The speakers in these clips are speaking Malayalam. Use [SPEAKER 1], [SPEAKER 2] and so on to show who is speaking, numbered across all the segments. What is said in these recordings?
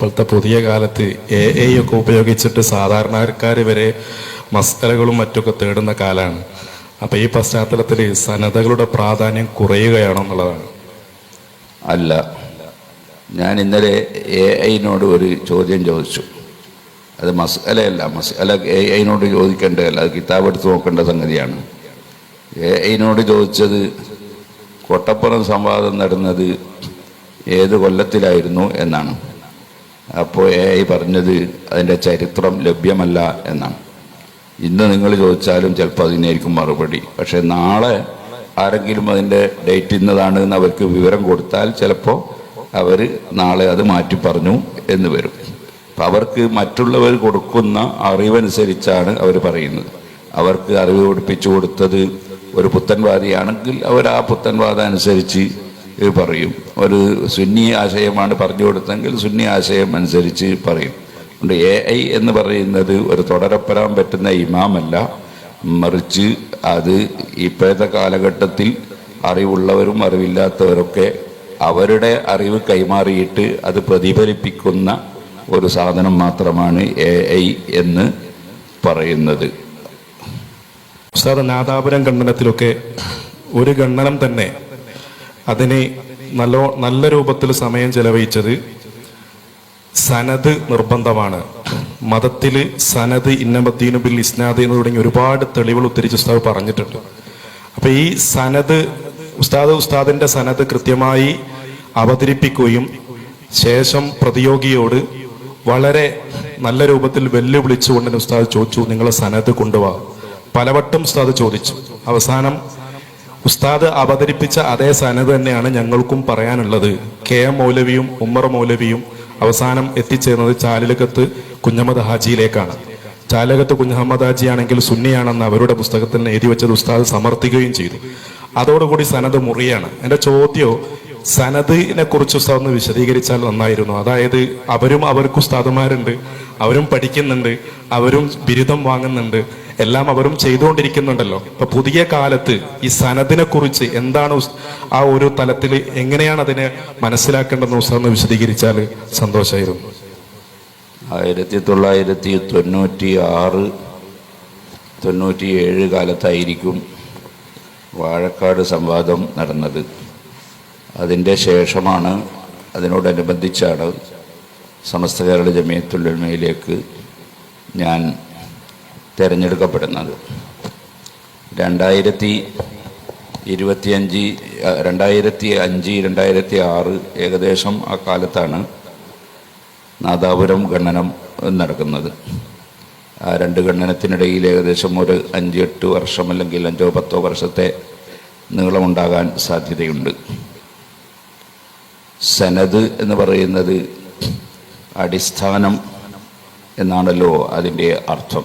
[SPEAKER 1] ഇപ്പോഴത്തെ പുതിയ കാലത്ത് AI ഒക്കെ ഉപയോഗിച്ചിട്ട് സാധാരണക്കാർ വരെ മസ്തലകളും മറ്റൊക്കെ തേടുന്ന കാലമാണ്. അപ്പം ഈ പശ്ചാത്തലത്തിൽ സനദകളുടെ പ്രാധാന്യം കുറയുകയാണെന്നുള്ളതാണ്.
[SPEAKER 2] അല്ല, ഞാൻ ഇന്നലെ AI-നോട് ഒരു ചോദ്യം ചോദിച്ചു. അത് മസ്അലയല്ല, മസ്അല AI-നോട് ചോദിക്കേണ്ടതല്ല, അത് കിതാബ് എടുത്ത് നോക്കേണ്ട സംഗതിയാണ്. AI-നോട് ചോദിച്ചത് കൊട്ടപ്പുറം സംവാദം നടന്നത് ഏത് കൊല്ലത്തിലായിരുന്നു എന്നാണ്. അപ്പോൾ AI പറഞ്ഞത് അതിൻ്റെ ചരിത്രം ലഭ്യമല്ല എന്നാണ്. ഇന്ന് നിങ്ങൾ ചോദിച്ചാലും ചിലപ്പോൾ അതിനായിരിക്കും മറുപടി. പക്ഷെ നാളെ ആരെങ്കിലും അതിൻ്റെ ഡേറ്റ് ഇന്നതാണ് എന്ന് അവർക്ക് വിവരം കൊടുത്താൽ ചിലപ്പോൾ അവർ നാളെ അത് മാറ്റി പറഞ്ഞു എന്ന് വരും. അപ്പം അവർക്ക് മറ്റുള്ളവർ കൊടുക്കുന്ന അറിവനുസരിച്ചാണ് അവർ പറയുന്നത്. അവർക്ക് അറിവ് പഠിപ്പിച്ചു കൊടുത്തത് ഒരു പുത്തൻവാദിയാണെങ്കിൽ അവർ ആ പുത്തൻവാദം അനുസരിച്ച് പറയും. ഒരു സുന്നി ആശയമാണ് പറഞ്ഞു കൊടുത്തെങ്കിൽ സുന്നി ആശയം അനുസരിച്ച് പറയും. അതുകൊണ്ട് AI എന്ന് പറയുന്നത് ഒരു തുടരപ്പെടാൻ പറ്റുന്ന ഇമാമല്ല, മറിച്ച് അത് ഇപ്പോഴത്തെ കാലഘട്ടത്തിൽ അറിവുള്ളവരും അറിവില്ലാത്തവരൊക്കെ അവരുടെ അറിവ് കൈമാറിയിട്ട് അത് പ്രതിഫലിപ്പിക്കുന്ന ഒരു സാധനം മാത്രമാണ് AI എന്ന് പറയുന്നത്.
[SPEAKER 1] ഉസ്താദ്, നാദാപുരം ഖണ്ഡനത്തിലൊക്കെ ഒരു ഖണ്ഡനം തന്നെ അതിന് നല്ല രൂപത്തിൽ സമയം ചെലവഴിച്ചത് സനദ് നിർബന്ധമാണ്, മതത്തിൽ സനദ് ഇന്നമദ്ദീനു ബിൽ ഇസ്നാദ് എന്ന് തുടങ്ങി ഒരുപാട് തെളിവുകൾ ഉദ്ധരിച്ച് ഉസ്താദ് പറഞ്ഞിട്ടുണ്ട്. അപ്പൊ ഈ സനദ് ഉസ്താദിന്റെ സനദ് കൃത്യമായി അവതരിപ്പിക്കുകയും ശേഷം പ്രതിയോഗിയോട് വളരെ നല്ല രൂപത്തിൽ വെല്ലുവിളിച്ചുകൊണ്ട് ഉസ്താദ് ചോദിച്ചു, നിങ്ങളെ സനദ് കൊണ്ടുപോവാ. പലവട്ടം ഉസ്താദ് ചോദിച്ചു. അവസാനം ഉസ്താദ് അവതരിപ്പിച്ച അതേ സനദ് തന്നെയാണ് ഞങ്ങൾക്കും പറയാനുള്ളത്. KM മൗലവിയും ഉമ്മർ മൗലവിയും അവസാനം എത്തിച്ചേർന്നത് ചാലിലകത്ത് കുഞ്ഞഹമ്മദ് ഹാജിയിലേക്കാണ്. ചാലിലകത്ത് കുഞ്ഞഹമ്മദ് ഹാജി ആണെങ്കിൽ സുന്നിയാണെന്ന് അവരുടെ പുസ്തകത്തിൽ എഴുതി വെച്ചത് ഉസ്താദ് സമർത്ഥിക്കുകയും ചെയ്തു. അതോടുകൂടി സനദ് മുറിയാണ്. എൻ്റെ ചോദ്യം, സനദിനെ കുറിച്ച് ഉസ്താദ് ഒന്ന് വിശദീകരിച്ചാൽ നന്നായിരുന്നു. അതായത് അവർക്ക് ഉസ്താദുമാരുണ്ട്, അവരും പഠിക്കുന്നുണ്ട്, അവരും ബിരുദം വാങ്ങുന്നുണ്ട്, എല്ലാം അവരും ചെയ്തുകൊണ്ടിരിക്കുന്നുണ്ടല്ലോ. ഇപ്പൊ പുതിയ കാലത്ത് ഈ സനദിനെ കുറിച്ച് എന്താണ് ആ ഒരു തലത്തിൽ എങ്ങനെയാണ് അതിനെ മനസ്സിലാക്കേണ്ടതെന്ന് ഉസ്താദ് വിശദീകരിച്ചാൽ സന്തോഷമായിരുന്നു.
[SPEAKER 2] 1996-97 കാലത്തായിരിക്കും വാഴക്കാട് സംവാദം നടന്നത്. അതിൻ്റെ ശേഷമാണ്, അതിനോടനുബന്ധിച്ചാണ് സമസ്ത കേരള ജമിയത്തുൽ ഉലമയിലേക്ക് ഞാൻ തിരഞ്ഞെടുക്കപ്പെടുന്നത്. 2005-2006 ഏകദേശം ആ കാലത്താണ് നാദാപുരം ഖണ്ഡനം നടക്കുന്നത്. ആ രണ്ട് ഖണ്ഡനത്തിനിടയിൽ ഏകദേശം ഒരു 5-8 വർഷം അല്ലെങ്കിൽ 5-10 വർഷത്തെ നീളമുണ്ടാകാൻ സാധ്യതയുണ്ട്. സനദ് എന്ന് പറയുന്നത് അടിസ്ഥാനം എന്നാണല്ലോ അതിൻ്റെ അർത്ഥം.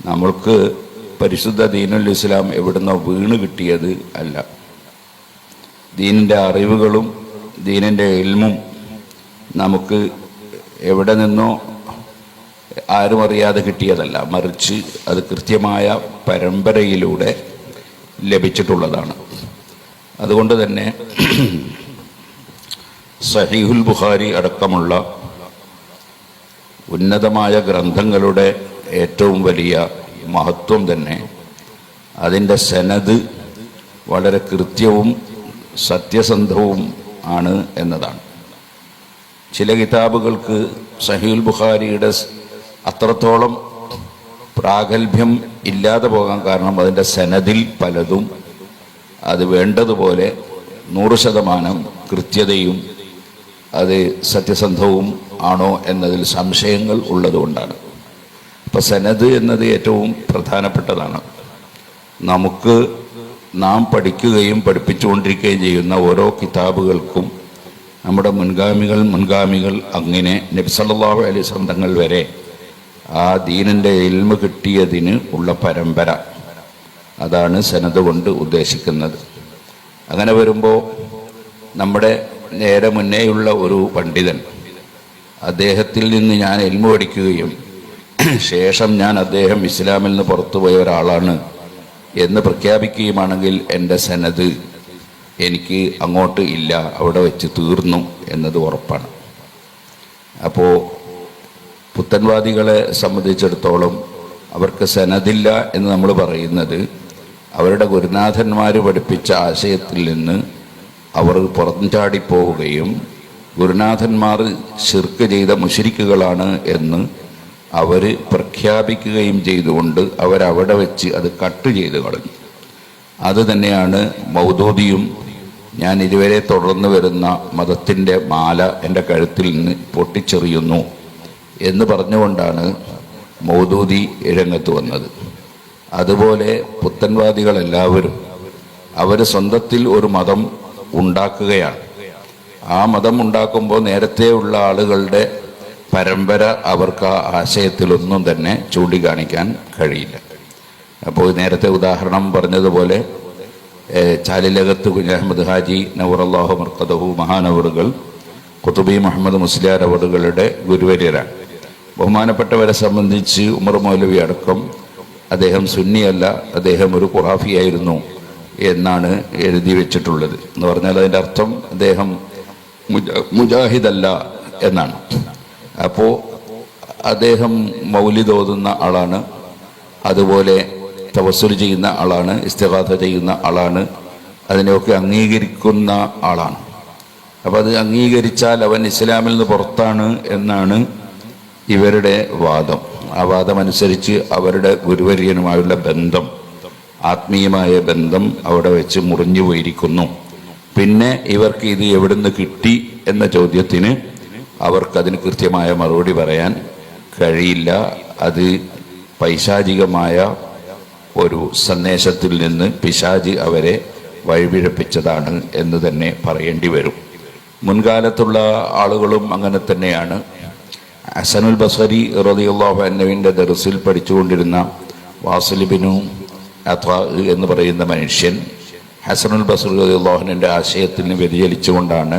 [SPEAKER 2] നമ്മൾക്ക് പരിശുദ്ധ ദീനുൽ ഇസ്ലാം എവിടുന്നോ വീണ് കിട്ടിയത് അല്ല. ദീനിൻ്റെ അറിവുകളും ദീനിൻ്റെ ഇൽമും നമുക്ക് എവിടെ നിന്നോ ആരും അറിയാതെ കിട്ടിയതല്ല, മറിച്ച് അത് കൃത്യമായ പരമ്പരയിലൂടെ ലഭിച്ചിട്ടുള്ളതാണ്. അതുകൊണ്ട് തന്നെ സഹീഹുൽ ബുഖാരി അടക്കമുള്ള ഉന്നതമായ ഗ്രന്ഥങ്ങളുടെ ഏറ്റവും വലിയ മഹത്വം തന്നെ അതിൻ്റെ സനദ് വളരെ കൃത്യവും സത്യസന്ധവും ആണ് എന്നതാണ്. ചില കിതാബുകൾക്ക് സഹീഹുൽ ബുഖാരിയുടെ അത്രത്തോളം പ്രാഗൽഭ്യം ഇല്ലാതെ പോകാൻ കാരണം അതിൻ്റെ സനദിൽ പലതും അത് വേണ്ടതുപോലെ 100% കൃത്യതയും അത് സത്യസന്ധവും ആണോ എന്നതിൽ സംശയങ്ങൾ ഉള്ളതുകൊണ്ടാണ്. അപ്പം സനദ് എന്നത് ഏറ്റവും പ്രധാനപ്പെട്ടതാണ്. നാം പഠിക്കുകയും പഠിപ്പിച്ചുകൊണ്ടിരിക്കുകയും ചെയ്യുന്ന ഓരോ കിതാബുകൾക്കും നമ്മുടെ മുൻഗാമികൾ അങ്ങനെ നബി സല്ലല്ലാഹു അലൈഹി വസല്ലം തങ്ങൾ വരെ ആ ദീനിൻ്റെ ഇൽമ് കിട്ടിയതിന് ഉള്ള പരമ്പര, അതാണ് സനദ് കൊണ്ട് ഉദ്ദേശിക്കുന്നത്. അങ്ങനെ വരുമ്പോൾ നമ്മുടെ നേരെ മുന്നേയുള്ള ഒരു പണ്ഡിതൻ, അദ്ദേഹത്തിൽ നിന്ന് ഞാൻ ഇൽമു പഠിക്കുകയും ശേഷം അദ്ദേഹം ഇസ്ലാമിൽ നിന്ന് പുറത്തുപോയ ഒരാളാണ് എന്ന് പ്രഖ്യാപിക്കുകയുമാണെങ്കിൽ എൻ്റെ സനദ് എനിക്ക് അങ്ങോട്ട് ഇല്ല, അവിടെ വെച്ച് തീർന്നു എന്നത് ഉറപ്പാണ്. അപ്പോൾ പുത്തൻവാദികളെ സംബന്ധിച്ചിടത്തോളം അവർക്ക് സനദില്ല എന്ന് നമ്മൾ പറയുന്നത് അവരുടെ ഗുരുനാഥന്മാർ പഠിപ്പിച്ച ആശയത്തിൽ നിന്ന് അവർ പുറംചാടിപ്പോവുകയും ഗുരുനാഥന്മാർ ശിർക്ക് ചെയ്ത മുശ്രിക്കുകളാണ് എന്ന് അവർ പ്രഖ്യാപിക്കുകയും ചെയ്തുകൊണ്ട് അവരവിടെ വെച്ച് അത് കട്ട് ചെയ്ത് കളഞ്ഞു. അത് തന്നെയാണ് മൗദൂദിയും ഞാൻ ഇതുവരെ തുടർന്നു വരുന്ന മതത്തിൻ്റെ മാല എൻ്റെ കഴുത്തിൽ നിന്ന് പൊട്ടിച്ചെറിയുന്നു എന്ന് പറഞ്ഞുകൊണ്ടാണ് മൗദൂദി രംഗത്ത് വന്നത്. അതുപോലെ പുത്തൻവാദികളെല്ലാവരും അവർ സ്വന്തത്തിൽ ഒരു മതം ഉണ്ടാക്കുകയാണ്. ആ മതം ഉണ്ടാക്കുമ്പോൾ നേരത്തെ ഉള്ള ആളുകളുടെ പരമ്പര അവർക്ക് ആ ആശയത്തിലൊന്നും തന്നെ ചൂണ്ടിക്കാണിക്കാൻ കഴിയില്ല. അപ്പോൾ നേരത്തെ ഉദാഹരണം പറഞ്ഞതുപോലെ ചാലിലകത്ത് കുഞ്ഞ് അഹമ്മദ് ഹാജി നവറല്ലാഹു മർക്കദഹു മഹാനവറുകൾ ഖുതുബി മുഹമ്മദ് മുസ്ലിയാർ അവറുകളുടെ ഗുരുവര്യരാണ്. ബഹുമാനപ്പെട്ടവരെ സംബന്ധിച്ച് ഉമർ മൗലവി അടക്കം അദ്ദേഹം സുന്നിയല്ല, അദ്ദേഹം ഒരു ഖുറാഫിയായിരുന്നു എന്നാണ് എഴുതി വെച്ചിട്ടുള്ളത്. എന്ന് പറഞ്ഞാൽ അതിൻ്റെ അർത്ഥം അദ്ദേഹം മുജാഹിദല്ല എന്നാണ്. അപ്പോൾ അദ്ദേഹം മൗലിദ് ഓതുന്ന ആളാണ്, അതുപോലെ തവസ്സുൽ ചെയ്യുന്ന ആളാണ്, ഇസ്തിഗാഥ ചെയ്യുന്ന ആളാണ്, അതിനെയൊക്കെ അംഗീകരിക്കുന്ന ആളാണ്. അപ്പോൾ അത് അംഗീകരിച്ചാൽ അവൻ ഇസ്ലാമിൽ നിന്ന് പുറത്താണ് എന്നാണ് ഇവരുടെ വാദം. ആ വാദമനുസരിച്ച് അവരുടെ ഗുരുവര്യനുമായുള്ള ബന്ധം, ആത്മീയമായ ബന്ധം അവിടെ വെച്ച് മുറിഞ്ഞു പോയിരിക്കുന്നു. പിന്നെ ഇവർക്ക് ഇത് എവിടുന്ന് കിട്ടി എന്ന ചോദ്യത്തിന് അവർക്കതിന് കൃത്യമായ മറുപടി പറയാൻ കഴിയില്ല. അത് പൈശാചികമായ ഒരു സന്ദേശത്തിൽ നിന്ന് പിശാചി അവരെ വഴിപിഴപ്പിച്ചതാണ് എന്ന് തന്നെ പറയേണ്ടി വരും. മുൻകാലത്തുള്ള ആളുകളും അങ്ങനെ തന്നെയാണ്. ഹസനുൽ ബസരി റളിയല്ലാഹു അൻഹുവിൻ്റെ ദർസിൽ പഠിച്ചുകൊണ്ടിരുന്ന വാസിൽ ഇബ്നു അത്വാ എന്ന് പറയുന്ന മനുഷ്യൻ ഹസനുൽ ബസരി റളിയല്ലാഹു അൻഹുവിൻ്റെ ആശയത്തിന് വ്യതിചലിച്ചുകൊണ്ടാണ്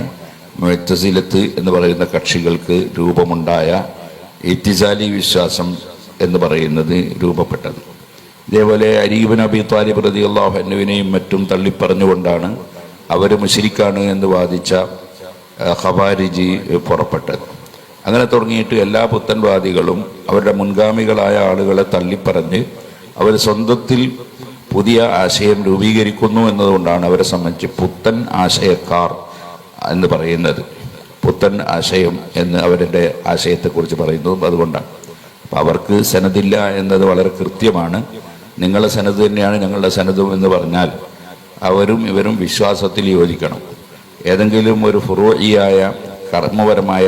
[SPEAKER 2] മുഅ്തസിലത്ത് എന്ന് പറയുന്ന കക്ഷികൾക്ക് രൂപമുണ്ടായ ഇത്തിസാലി വിശ്വാസം എന്ന് പറയുന്നത് രൂപപ്പെട്ടത്. ഇതേപോലെ അലി ഇബ്നു അബീ ത്വാലിബ് റളിയല്ലാഹു അൻഹുവിനെയും മറ്റും തള്ളിപ്പറഞ്ഞുകൊണ്ടാണ് അവർ മുശ്രിക്കാണ് എന്ന് വാദിച്ച ഖവാരിജി പുറപ്പെട്ടത്. അങ്ങനെ തുടങ്ങിയിട്ട് എല്ലാ പുത്തൻവാദികളും അവരുടെ മുൻഗാമികളായ ആളുകളെ തള്ളിപ്പറഞ്ഞ് അവർ സ്വന്തത്തിൽ പുതിയ ആശയം രൂപീകരിക്കുന്നു എന്നതുകൊണ്ടാണ് അവരെ സംബന്ധിച്ച് പുത്തൻ ആശയക്കാർ എന്ന് പറയുന്നത്. പുത്തൻ ആശയം എന്ന് അവരുടെ ആശയത്തെക്കുറിച്ച് പറയുന്നതും അതുകൊണ്ടാണ്. അപ്പം അവർക്ക് സനദില്ല എന്നത് വളരെ കൃത്യമാണ്. നിങ്ങളുടെ സനത് തന്നെയാണ് ഞങ്ങളുടെ സനതും എന്ന് പറഞ്ഞാൽ അവരും ഇവരും വിശ്വാസത്തിൽ യോജിക്കണം. ഏതെങ്കിലും ഒരു ഫുറൂഇയായ കർമ്മപരമായ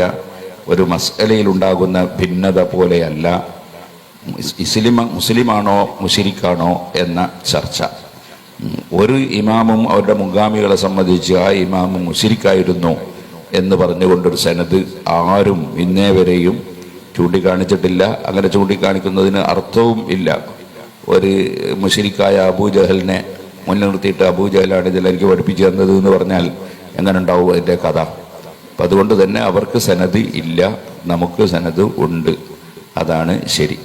[SPEAKER 2] ഒരു മസ്അലയിലുണ്ടാകുന്ന ഭിന്നത പോലെയല്ല മുസ്ലിമാണോ മുശ്രിക്കാണോ എന്ന ചർച്ച. ഒരു ഇമാമും അവരുടെ മുൻഗാമികളെ സംബന്ധിച്ച് ആ ഇമാമും മുശ്രിക്കായിരുന്നു എന്ന് പറഞ്ഞുകൊണ്ടൊരു സനത് ആരും ഇന്നേ വരെയും ചൂണ്ടിക്കാണിച്ചിട്ടില്ല. അങ്ങനെ ചൂണ്ടിക്കാണിക്കുന്നതിന് അർത്ഥവും ഇല്ല. ഒരു മുശ്രിക്കായ അബൂജഹലിനെ മുൻനിർത്തിയിട്ട് അബൂജഹലാണ് ഇതിൽ എനിക്ക് പഠിപ്പിച്ചു തന്നത് എന്ന് പറഞ്ഞാൽ എങ്ങനെ ഉണ്ടാവും അതിൻ്റെ കഥ? അപ്പം അതുകൊണ്ട് തന്നെ അവർക്ക് സനത് ഇല്ല, നമുക്ക് സനത് ഉണ്ട്. അതാണ് ശരി.